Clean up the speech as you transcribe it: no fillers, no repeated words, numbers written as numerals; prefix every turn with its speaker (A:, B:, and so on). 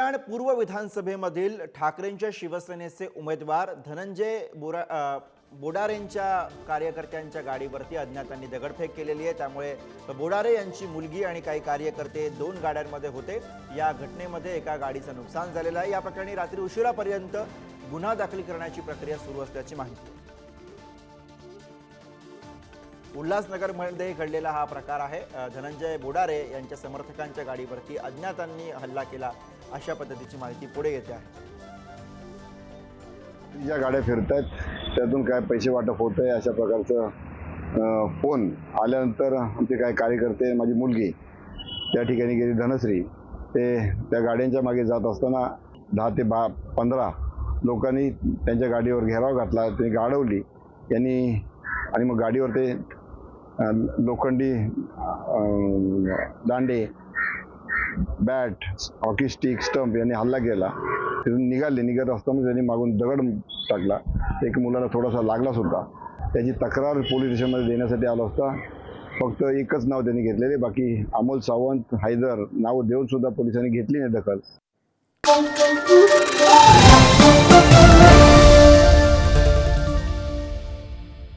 A: कल्याण पूर्व विधानसभेमधील ठाकरेंच्या शिवसेनेचे उमेदवार धनंजय बोडारेंच्या कार्यकर्त्यांच्या गाडीवरती अज्ञातांनी दगडफेक केलेली आहे। त्यामुळे बोडारे यांची मुलगी आणि काही कार्यकर्ते दोन गाड्यांमध्ये होते। या घटनेमध्ये एका गाडीचं नुकसान झालेलं आहे। या प्रकरणी रात्री उशिरापर्यंत गुन्हा दाखल करण्याची प्रक्रिया सुरू असल्याची माहिती आहे। उल्हासनगरमध्ये घडलेला हा प्रकार आहे। धनंजय बोडारे यांच्या समर्थकांच्या गाडीवरती अज्ञातांनी हल्ला केला अशा पद्धतीची माहिती पुढे येते आहे।
B: ज्या गाड्या फिरतायत त्यातून काय पैसे वाटप होत आहे अशा प्रकारचं फोन आल्यानंतर आमचे काही कार्यकर्ते, माझी मुलगी त्या ठिकाणी गेली धनश्री, ते त्या गाड्यांच्या मागे जात असताना 10 ते 15 लोकांनी त्यांच्या गाडीवर घेराव घातला। त्यांनी गाडवली यांनी आणि मग गाडीवर ते लोखंडी दांडे, बॅट, हॉकी स्टिक, स्टंप यांनी हल्ला केला। तिथून निघत असताना त्यांनी मागून दगड टाकला। एक मुलाला थोडासा लागला सुद्धा। त्याची तक्रार पोलीस स्टेशनमध्ये देण्यासाठी आलो असता फक्त एकच नाव त्यांनी घेतलेले, बाकी अमोल सावंत, हैदर नाव देऊन सुद्धा पोलिसांनी घेतली नाही दखल।